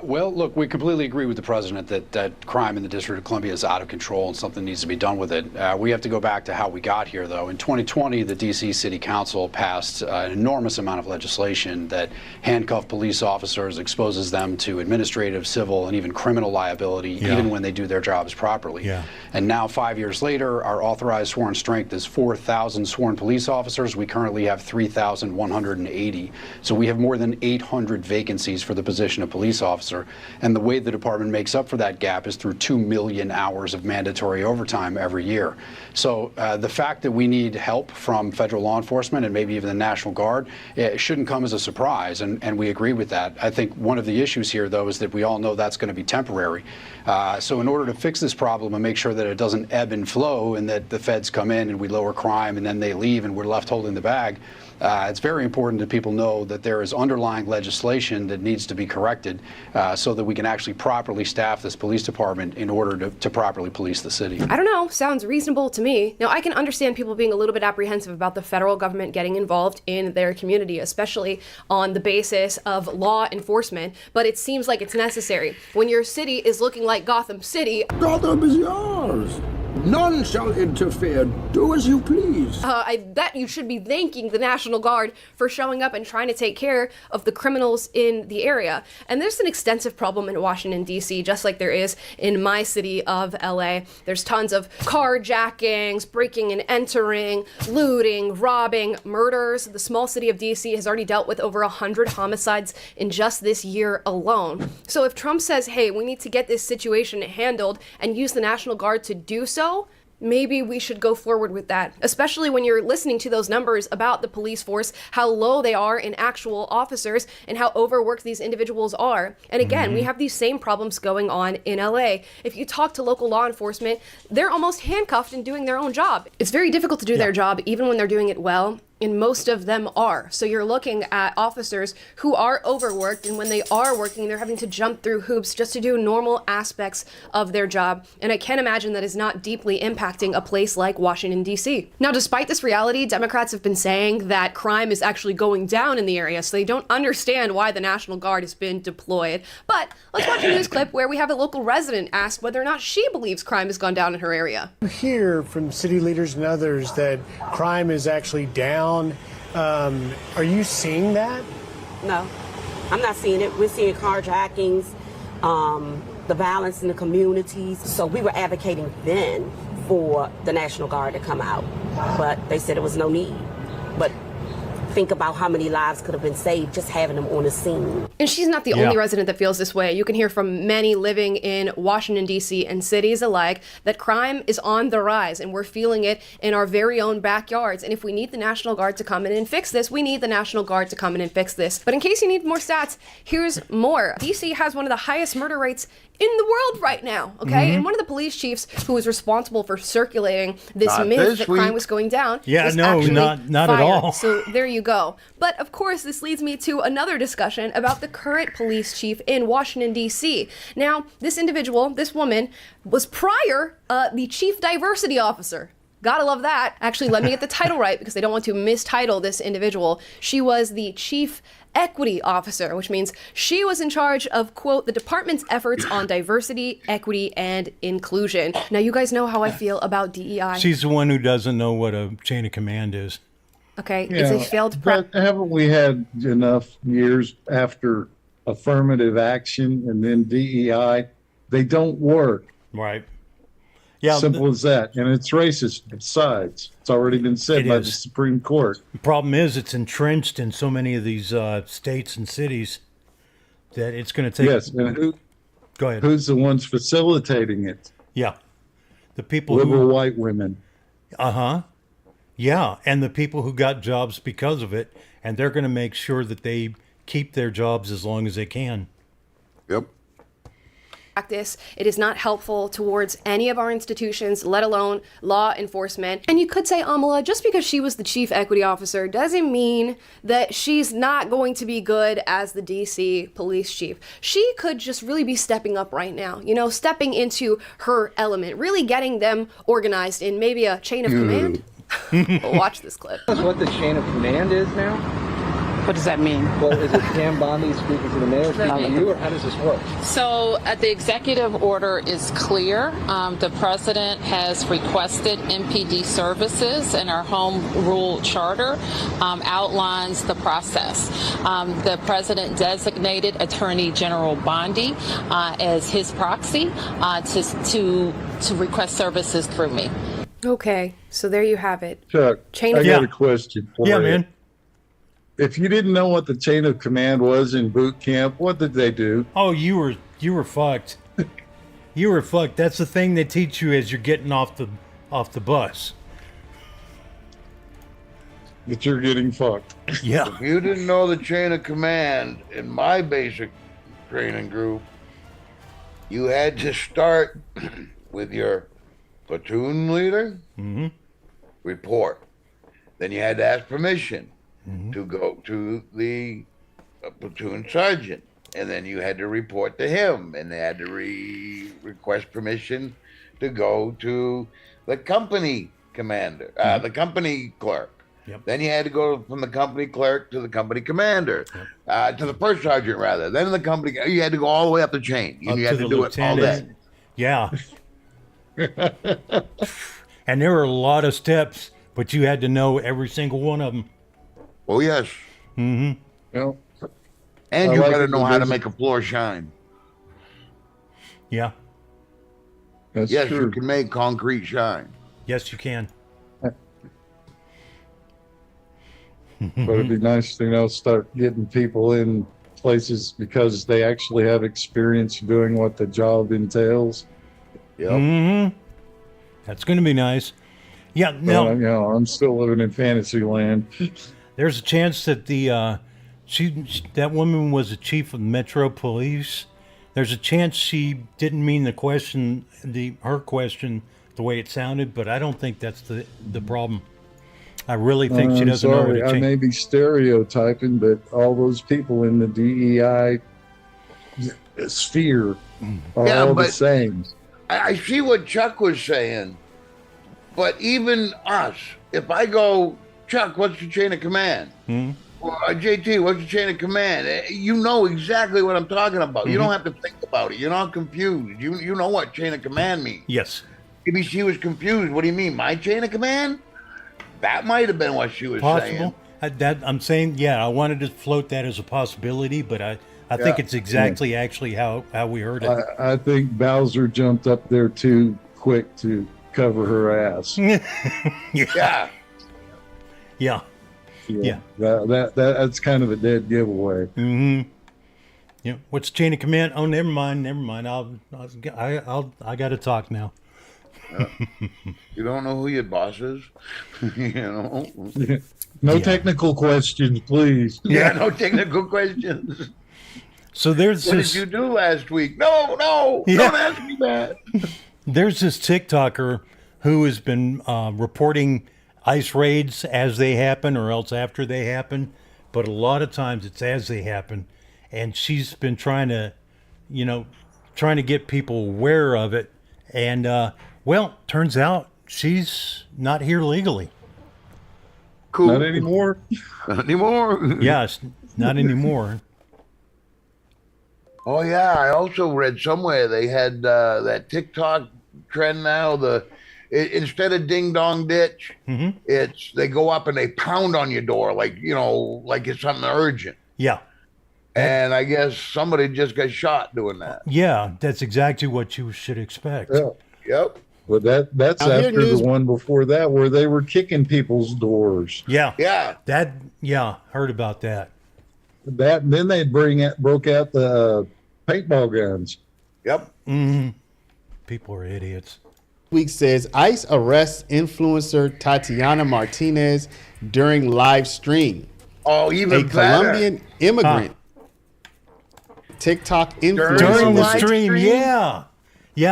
Well, look, we completely agree with the president that crime in the District of Columbia is out of control and something needs to be done with it. We have to go back to how we got here, though. In 2020, the D.C. City Council passed an enormous amount of legislation that handcuffs police officers, exposes them to administrative, civil, and even criminal liability, even when they do their jobs properly. And now, 5 years later, our authorized sworn strength is 4,000 sworn police officers. We currently have 3,180. So we have more than 800 vacancies for the position of police officer, and the way the department makes up for that gap is through 2 million hours of mandatory overtime every year. So the fact that we need help from federal law enforcement and maybe even the National Guard, it shouldn't come as a surprise, and we agree with that. I think one of the issues here, though, is that we all know that's going to be temporary. So in order to fix this problem and make sure that it doesn't ebb and flow and that the feds come in and we lower crime and then they leave and we're left holding the bag, it's very important that people know that there is underlying legislation that needs to be corrected so that we can actually properly staff this police department in order to properly police the city. I don't know, sounds reasonable to me. Now, I can understand people being a little bit apprehensive about the federal government getting involved in their community, especially on the basis of law enforcement, but it seems like it's necessary. When your city is looking like Gotham City, Gotham is yours. None shall interfere. Do as you please. I bet you should be thanking the National Guard for showing up and trying to take care of the criminals in the area. And there's an extensive problem in Washington, D.C., just like there is in my city of L.A. There's tons of carjackings, breaking and entering, looting, robbing, murders. The small city of D.C. has already dealt with over 100 homicides in just this year alone. So if Trump says, hey, we need to get this situation handled and use the National Guard to do so, maybe we should go forward with that, especially when you're listening to those numbers about the police force, how low they are in actual officers and how overworked these individuals are. And again, we have these same problems going on in LA. If you talk to local law enforcement, they're almost handcuffed and doing their own job. It's very difficult to do their job, even when they're doing it well. And most of them are. So you're looking at officers who are overworked, and when they are working, they're having to jump through hoops just to do normal aspects of their job. And I can't imagine that is not deeply impacting a place like Washington, D.C. Now, despite this reality, Democrats have been saying that crime is actually going down in the area, so they don't understand why the National Guard has been deployed. But let's watch a news clip where we have a local resident ask whether or not she believes crime has gone down in her area. We hear from city leaders and others that crime is actually down. Are you seeing that? No, I'm not seeing it. We're seeing carjackings, the violence in the communities. So we were advocating then for the National Guard to come out, but they said there was no need. But think about how many lives could have been saved just having them on the scene. And she's not the only resident that feels this way. You can hear from many living in Washington, D.C. and cities alike that crime is on the rise, and we're feeling it in our very own backyards. And if we need the National Guard to come in and fix this, we need the National Guard to come in and fix this. But in case you need more stats, here's more. D.C. has one of the highest murder rates in the world right now, okay? And one of the police chiefs who was responsible for circulating this myth that crime was going down was actually not fired. at all. So there you go. But of course, this leads me to another discussion about the current police chief in Washington, D.C. Now, this individual, this woman, was prior the chief diversity officer. Gotta love that. Actually, let me get the title right because they don't want to mistitle this individual. She was the chief equity officer, which means she was in charge of, quote, the department's efforts on diversity, equity, and inclusion. Now, you guys know how I feel about DEI. She's the one who doesn't know what a chain of command is. Okay, it's a failed prep. Haven't we had enough years after affirmative action and then DEI? They don't work. Right. Yeah. Simple as that. And it's racist besides. It's already been said by the Supreme Court. The problem is it's entrenched in so many of these states and cities that it's going to take... Yes. And go ahead. Who's the ones facilitating it? Yeah. The people Liberal white women. Uh-huh. Yeah. And the people who got jobs because of it. And they're going to make sure that they keep their jobs as long as they can. Yep. Practice. It is not helpful towards any of our institutions, let alone law enforcement. And you could say, Amala, just because she was the chief equity officer doesn't mean that she's not going to be good as the DC police chief. She could just really be stepping up right now, you know, stepping into her element, really getting them organized in maybe a chain of command. We'll watch this clip. What the chain of command is now? What does that mean? Well, is it Pam Bondi speaking to the mayor, speaking to you, or how does this work? So the executive order is clear. The president has requested MPD services, and our home rule charter outlines the process. The president designated Attorney General Bondi as his proxy to request services through me. Okay, so there you have it. Chuck, Chain I of got a question for you. Yeah, man. If you didn't know what the chain of command was in boot camp, what did they do? Oh, you were fucked. You were fucked. That's the thing they teach you as you're getting off the bus. That you're getting fucked. Yeah. If you didn't know the chain of command in my basic training group, you had to start with your platoon leader, report. Then you had to ask permission to go to the platoon sergeant. And then you had to report to him. And they had to request permission to go to the company commander, the company clerk. Yep. Then you had to go from the company clerk to the company commander, to the first sergeant rather. Then the company, you had to go all the way up the chain. You had to do it all day. Yeah. And there were a lot of steps, but you had to know every single one of them. Oh, yes. Mm-hmm. Well, and you got to know how to make a floor shine. Yeah. That's yes, true. you can make concrete shine. Yes, you can. But it'd be nice to start getting people in places because they actually have experience doing what the job entails. Yep. Mm-hmm. That's going to be nice. Yeah. No. I'm still living in fantasy land. There's a chance that that woman was the chief of Metro Police. There's a chance she didn't mean her question the way it sounded, but I don't think that's the problem. I really think she doesn't know what it I may be stereotyping, but all those people in the DEI sphere are all the same. I see what Chuck was saying, but even us, if I go, Chuck, what's your chain of command? Or JT, what's your chain of command? You know exactly what I'm talking about. You don't have to think about it. You're not confused. You know what chain of command means. Yes. Maybe she was confused. What do you mean, my chain of command? That might have been what she was saying. I'm saying, I wanted to float that as a possibility, but I think it's exactly actually how we heard it. I think Bowser jumped up there too quick to cover her ass. Yeah. That's kind of a dead giveaway. Mm-hmm. Yeah. What's chain of command? Oh, never mind. I got to talk now. You don't know who your boss is? No technical questions, please. Yeah, no technical questions. So there's what did you do last week? No, don't ask me that. There's this TikToker who has been reporting ICE raids as they happen or else after they happen, but a lot of times it's as they happen, and she's been trying to get people aware of it, and turns out she's not here legally. Cool. Not anymore. Not anymore. Yes, not anymore. Oh yeah, I also read somewhere they had that TikTok trend now. Instead of ding dong ditch, it's they go up and they pound on your door like it's something urgent. Yeah. And I guess somebody just got shot doing that. Yeah, that's exactly what you should expect. Yeah. Yep. But that's after the one before that where they were kicking people's doors. Yeah. Yeah. Heard about that. Then they broke out the paintball guns. Yep. Mm-hmm. People are idiots. Week says ICE arrests influencer Tatiana Martinez during live stream. Oh, even a Colombian immigrant. TikTok influencer during the stream. Yeah,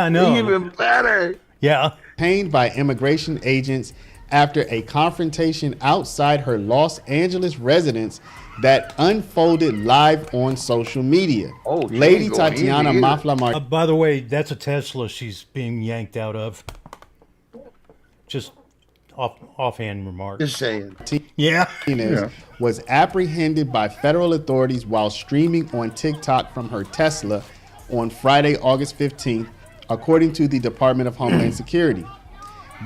I know. Even better. Yeah. Detained by immigration agents after a confrontation outside her Los Angeles residence that unfolded live on social media. Oh, Lady Tatiana Mafla Martinez. By the way, that's a Tesla she's being yanked out of. Just offhand remark. Just saying. Yeah. was apprehended by federal authorities while streaming on TikTok from her Tesla on Friday, August 15th, according to the Department of Homeland Security.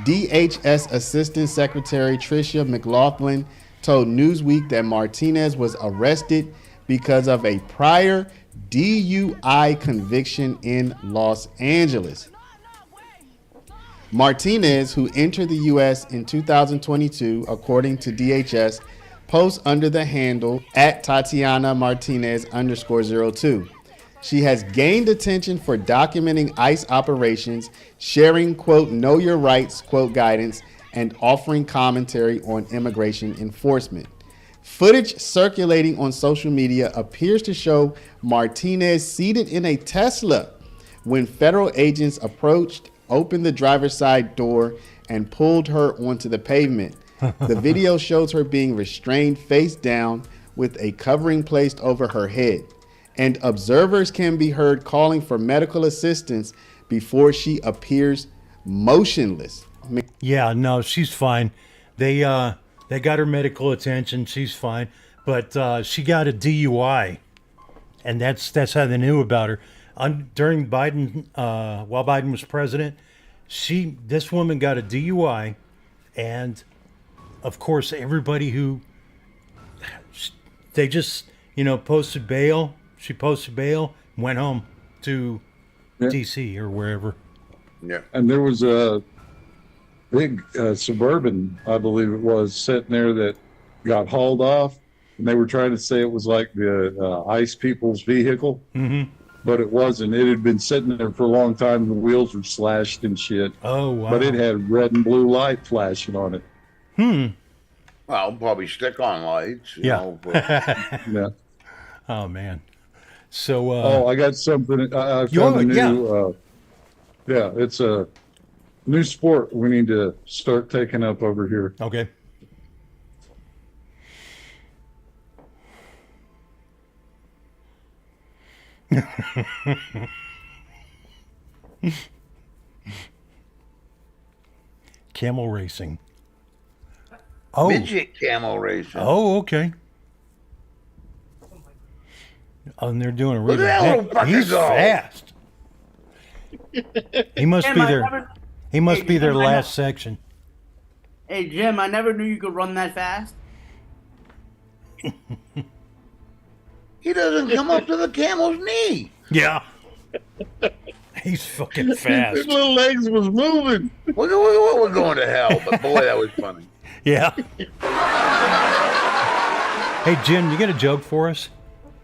DHS Assistant Secretary Tricia McLaughlin told Newsweek that Martinez was arrested because of a prior DUI conviction in Los Angeles. Martinez, who entered the U.S. in 2022, according to DHS, posts under the handle at Tatiana Martinez _02. She has gained attention for documenting ICE operations, sharing, quote, know your rights, quote, guidance, and offering commentary on immigration enforcement. Footage circulating on social media appears to show Martinez seated in a Tesla when federal agents approached, opened the driver's side door, and pulled her onto the pavement. The video shows her being restrained face down with a covering placed over her head, and observers can be heard calling for medical assistance before she appears motionless. Yeah, no, she's fine. They got her medical attention. She's fine, but she got a DUI, and that's how they knew about her. During Biden, while Biden was president, this woman got a DUI, and of course everybody they just posted bail. She posted bail, went home to DC or wherever. Yeah, and there was a big Suburban, I believe it was, sitting there that got hauled off, and they were trying to say it was like the ICE people's vehicle, but it wasn't. It had been sitting there for a long time. The wheels were slashed and shit. Oh, wow. But it had red and blue light flashing on it. Well, probably stick-on lights. You know, but... Yeah. Oh, man. So, I got something. I found a new, it's a new sport we need to start taking up over here. Okay. Camel racing. Oh. Midget camel racing. Oh, okay. Oh, and they're doing a Look really at that little fucker He's go. fast. He must Jim, be I their never- he must Hey, be their Jim, I last section. Hey, Jim, I never knew you could run that fast. He doesn't come up to the camel's knee. Yeah. He's fucking fast. His little legs was moving. We're going to hell, but boy, that was funny. Yeah. Hey, Jim, you got a joke for us?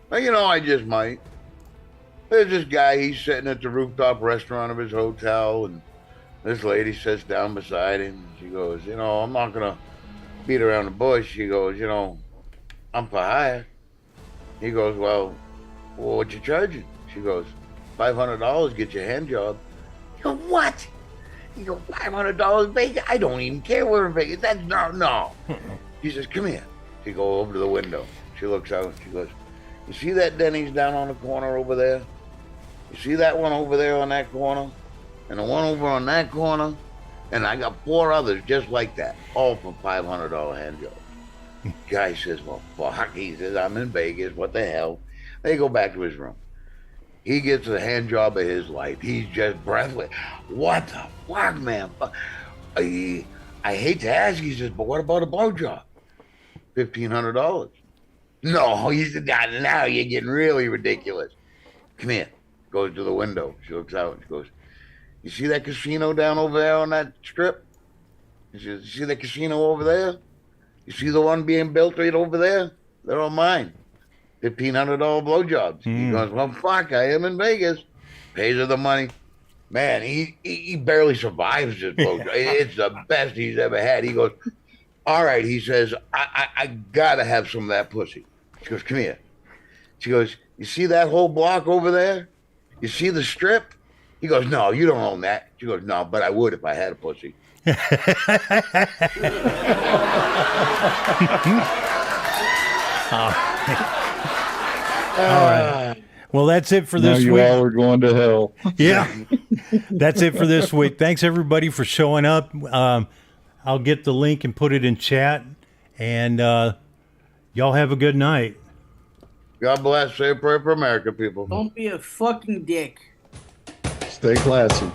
Well, I just might. There's this guy, he's sitting at the rooftop restaurant of his hotel, and this lady sits down beside him. She goes, I'm not going to beat around the bush. She goes, I'm for hire. He goes, well, what you charging? She goes, $500, get your hand job. You go, what? You go, $500 Vegas? I don't even care where in Vegas. That's no. He says, come here. She goes over to the window. She looks out. She goes, you see that Denny's down on the corner over there? You see that one over there on that corner? And the one over on that corner? And I got 4 others just like that, all for $500 hand jobs. Guy says, well, fuck. He says, I'm in Vegas. What the hell? They go back to his room. He gets a hand job of his life. He's just breathless. What the fuck, man? I hate to ask, he says, but what about a blowjob? $1,500. No, he said, now you're getting really ridiculous. Come here. Goes to the window. She looks out and she goes, you see that casino down over there on that strip? She says, you see that casino over there? You see the one being built right over there? They're all mine. $1,500 blowjobs. He goes, well, fuck, I am in Vegas. Pays her the money. Man, he barely survives this blowjob. It's the best he's ever had. He goes, all right, he says, I gotta have some of that pussy. She goes, come here. She goes, you see that whole block over there? You see the strip? He goes, no, you don't own that. She goes, no, but I would if I had a pussy. All right. Well, that's it for this now you week. all are going to hell. Yeah. That's it for this week. Thanks, everybody, for showing up. I'll get the link and put it in chat. And Y'all have a good night. God bless. Say a prayer for America, people. Don't be a fucking dick. Stay classy.